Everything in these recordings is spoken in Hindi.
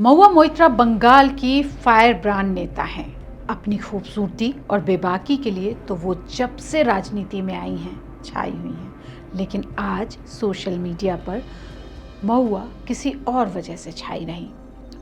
महुआ मोइत्रा बंगाल की फायर ब्रांड नेता हैं। अपनी खूबसूरती और बेबाकी के लिए तो वो जब से राजनीति में आई हैं छाई हुई हैं, लेकिन आज सोशल मीडिया पर महुआ किसी और वजह से छाई रही।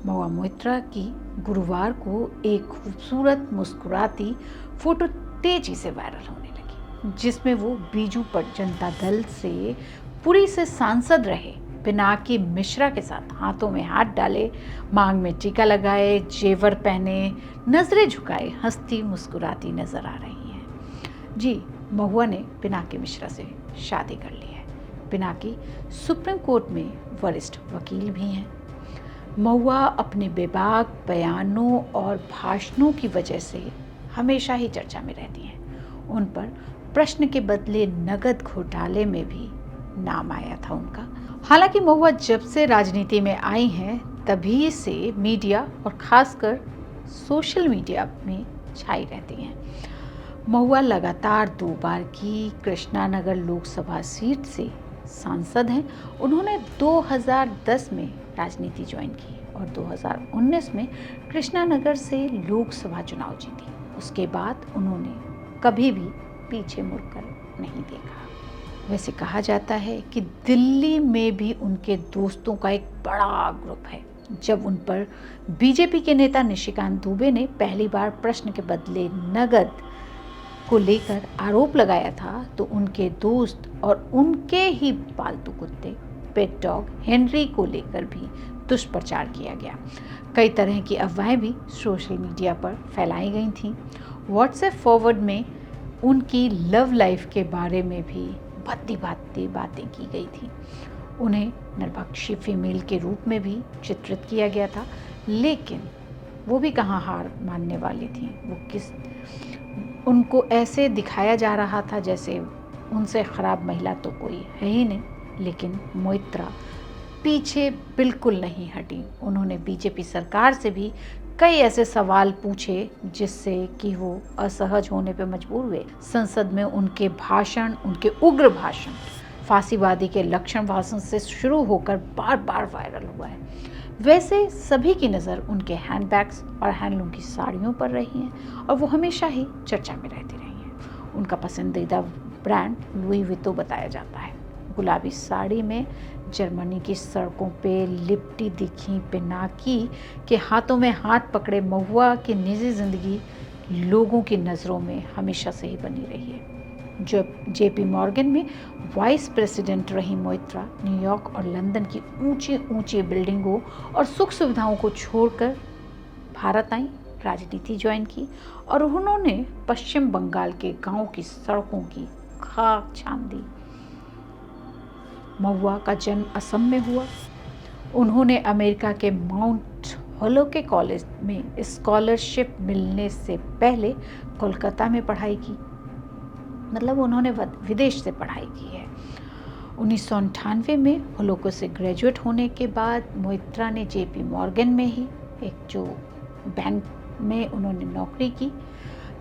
महुआ मोइत्रा की गुरुवार को एक खूबसूरत मुस्कुराती फोटो तेजी से वायरल होने लगी, जिसमें वो बीजू पट जनता दल से पुरी से सांसद रहे पिनाकी मिश्रा के साथ हाथों में हाथ डाले, मांग में टीका लगाए, जेवर पहने, नजरें झुकाए हंसती मुस्कुराती नजर आ रही हैं। जी, महुआ ने पिनाकी मिश्रा से शादी कर ली है। पिनाकी सुप्रीम कोर्ट में वरिष्ठ वकील भी हैं। महुआ अपने बेबाक बयानों और भाषणों की वजह से हमेशा ही चर्चा में रहती हैं। उन पर प्रश्न के बदले नगद घोटाले में भी नाम आया था उनका। हालांकि महुआ जब से राजनीति में आई हैं तभी से मीडिया और खासकर सोशल मीडिया में छाई रहती हैं। महुआ लगातार 2 बार की कृष्णानगर लोकसभा सीट से सांसद हैं। उन्होंने 2010 में राजनीति ज्वाइन की और 2019 में कृष्णानगर से लोकसभा चुनाव जीती। उसके बाद उन्होंने कभी भी पीछे मुड़कर नहीं देखा। वैसे कहा जाता है कि दिल्ली में भी उनके दोस्तों का एक बड़ा ग्रुप है। जब उन पर बीजेपी के नेता निशिकांत दुबे ने पहली बार प्रश्न के बदले नगद को लेकर आरोप लगाया था, तो उनके दोस्त और उनके ही पालतू कुत्ते पेट डॉग हेनरी को लेकर भी दुष्प्रचार किया गया। कई तरह की अफवाहें भी सोशल मीडिया पर फैलाई गई थीं। व्हाट्सएप फॉरवर्ड में उनकी लव लाइफ के बारे में भी भद्दी भाती बातें की गई थी। उन्हें निर्भक्षी फीमेल के रूप में भी चित्रित किया गया था, लेकिन वो भी कहाँ हार मानने वाली थी। उनको ऐसे दिखाया जा रहा था जैसे उनसे खराब महिला तो कोई है ही नहीं। लेकिन मोइत्रा पीछे बिल्कुल नहीं हटी। उन्होंने बीजेपी सरकार से भी कई ऐसे सवाल पूछे जिससे कि वो असहज होने पे मजबूर हुए। संसद में उनके भाषण, उनके उग्र भाषण फांसीवादी के लक्षण भाषण से शुरू होकर बार बार वायरल हुआ है। वैसे सभी की नज़र उनके हैंडबैग्स और हैंडलूम की साड़ियों पर रही है और वो हमेशा ही चर्चा में रहती रही हैं। उनका पसंदीदा ब्रांड लुई वितो बताया जाता है। गुलाबी साड़ी में जर्मनी की सड़कों पे लिपटी दिखी पिनाकी के हाथों में हाथ पकड़े महुआ की निजी जिंदगी लोगों की नज़रों में हमेशा से ही बनी रही है। जब जेपी मॉर्गन में वाइस प्रेसिडेंट रही मोइत्रा न्यूयॉर्क और लंदन की ऊंची ऊंची बिल्डिंगों और सुख सुविधाओं को छोड़कर भारत आई, राजनीति ज्वाइन की और उन्होंने पश्चिम बंगाल के गांव की सड़कों की खाक छान दी। महुआ का जन्म असम में हुआ। उन्होंने अमेरिका के माउंट होलोके कॉलेज में स्कॉलरशिप मिलने से पहले कोलकाता में पढ़ाई की। मतलब उन्होंने विदेश से पढ़ाई की है। 1998 में होलोके से ग्रेजुएट होने के बाद मोइत्रा ने जेपी मॉर्गन में ही एक जो बैंक में उन्होंने नौकरी की।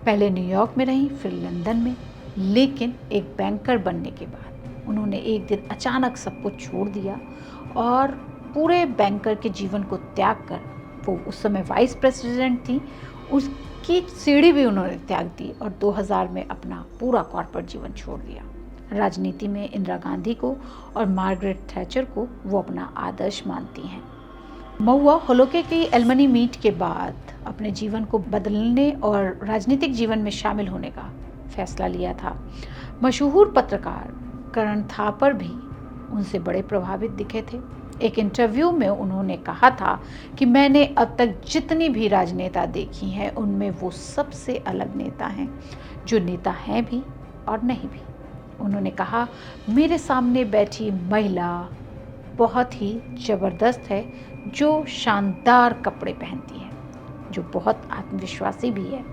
पहले न्यूयॉर्क में रही, फिर लंदन में। लेकिन एक बैंकर बनने के बाद उन्होंने एक दिन अचानक सब कुछ छोड़ दिया और पूरे बैंकर के जीवन को त्याग कर, वो उस समय वाइस प्रेसिडेंट थी, उसकी सीढ़ी भी उन्होंने त्याग दी और 2000 में अपना पूरा कॉर्पोरेट जीवन छोड़ दिया। राजनीति में इंदिरा गांधी को और मार्गरेट थैचर को वो अपना आदर्श मानती हैं। महुआ होलोके की एलमनी मीट के बाद अपने जीवन को बदलने और राजनीतिक जीवन में शामिल होने का फैसला लिया था। मशहूर पत्रकार करण थापर भी उनसे बड़े प्रभावित दिखे थे। एक इंटरव्यू में उन्होंने कहा था कि मैंने अब तक जितनी भी राजनेता देखी हैं उनमें वो सबसे अलग नेता हैं, जो नेता हैं भी और नहीं भी। उन्होंने कहा, मेरे सामने बैठी महिला बहुत ही ज़बरदस्त है, जो शानदार कपड़े पहनती है, जो बहुत आत्मविश्वासी भी है।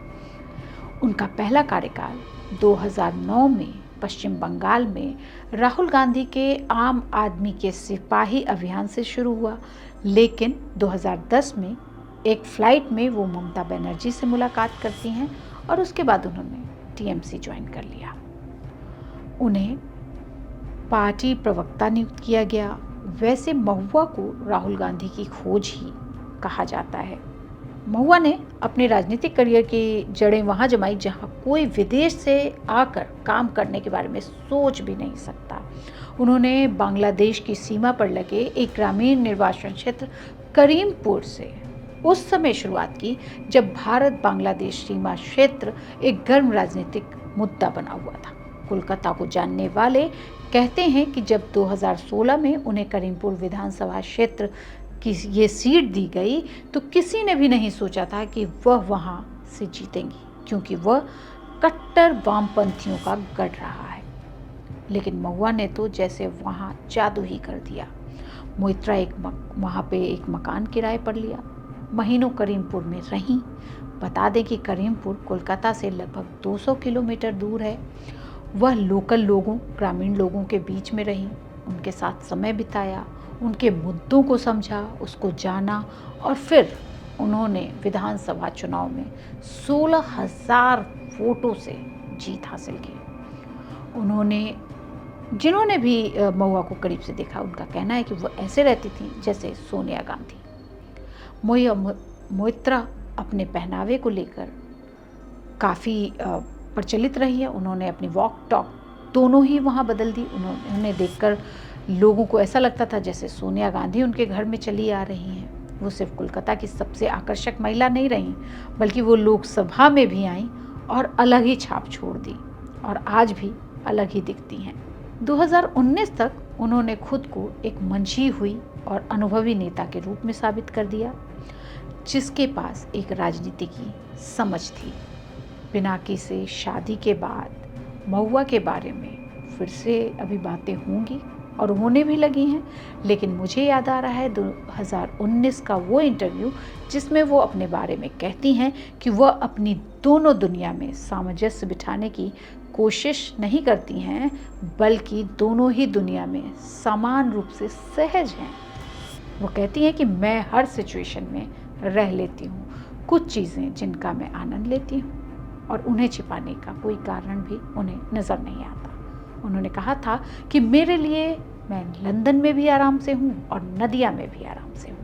उनका पहला कार्यकाल 2009 में पश्चिम बंगाल में राहुल गांधी के आम आदमी के सिपाही अभियान से शुरू हुआ, लेकिन 2010 में एक फ्लाइट में वो ममता बनर्जी से मुलाकात करती हैं और उसके बाद उन्होंने टीएमसी ज्वाइन कर लिया। उन्हें पार्टी प्रवक्ता नियुक्त किया गया। वैसे महुआ को राहुल गांधी की खोज ही कहा जाता है। महुआ ने अपने राजनीतिक करियर की जड़ें वहाँ जमाई जहाँ कोई विदेश से आकर काम करने के बारे में सोच भी नहीं सकता। उन्होंने बांग्लादेश की सीमा पर लगे एक ग्रामीण निर्वाचन क्षेत्र करीमपुर से उस समय शुरुआत की जब भारत बांग्लादेश सीमा क्षेत्र एक गर्म राजनीतिक मुद्दा बना हुआ था। कोलकाता को जानने वाले कहते हैं कि जब 2016 में उन्हें करीमपुर विधानसभा क्षेत्र की ये सीट दी गई तो किसी ने भी नहीं सोचा था कि वह वहाँ से जीतेंगी, क्योंकि वह कट्टर वामपंथियों का गढ़ रहा है। लेकिन महुआ ने तो जैसे वहाँ जादू ही कर दिया। मोइत्रा वहाँ पे एक मकान किराए पर लिया, महीनों करीमपुर में रहीं। बता दें कि करीमपुर कोलकाता से लगभग 200 किलोमीटर दूर है। वह लोकल लोगों, ग्रामीण लोगों के बीच में रहीं, उनके साथ समय बिताया, उनके मुद्दों को समझा, उसको जाना और फिर उन्होंने विधानसभा चुनाव में 16,000 वोटों से जीत हासिल की। जिन्होंने भी महुआ को करीब से देखा उनका कहना है कि वह ऐसे रहती थी जैसे सोनिया गांधी। मोइत्रा अपने पहनावे को लेकर काफ़ी प्रचलित रही है। उन्होंने अपनी वॉक टॉक दोनों ही वहाँ बदल दी। उन्हें देखकर लोगों को ऐसा लगता था जैसे सोनिया गांधी उनके घर में चली आ रही हैं। वो सिर्फ कोलकाता की सबसे आकर्षक महिला नहीं रहीं, बल्कि वो लोकसभा में भी आईं और अलग ही छाप छोड़ दी और आज भी अलग ही दिखती हैं। 2019 तक उन्होंने खुद को एक मंझी हुई और अनुभवी नेता के रूप में साबित कर दिया, जिसके पास एक राजनीति की समझ थी। पिनाकी से शादी के बाद महुआ के बारे में फिर से अभी बातें होंगी और होने भी लगी हैं, लेकिन मुझे याद आ रहा है 2019 का वो इंटरव्यू जिसमें वो अपने बारे में कहती हैं कि वह अपनी दोनों दुनिया में सामंजस्य बिठाने की कोशिश नहीं करती हैं, बल्कि दोनों ही दुनिया में समान रूप से सहज हैं। वो कहती हैं कि मैं हर सिचुएशन में रह लेती हूँ, कुछ चीज़ें जिनका मैं आनंद लेती हूँ और उन्हें छिपाने का कोई कारण भी उन्हें नज़र नहीं आता। उन्होंने कहा था कि मेरे लिए मैं लंदन में भी आराम से हूँ और नदिया में भी आराम से हूँ।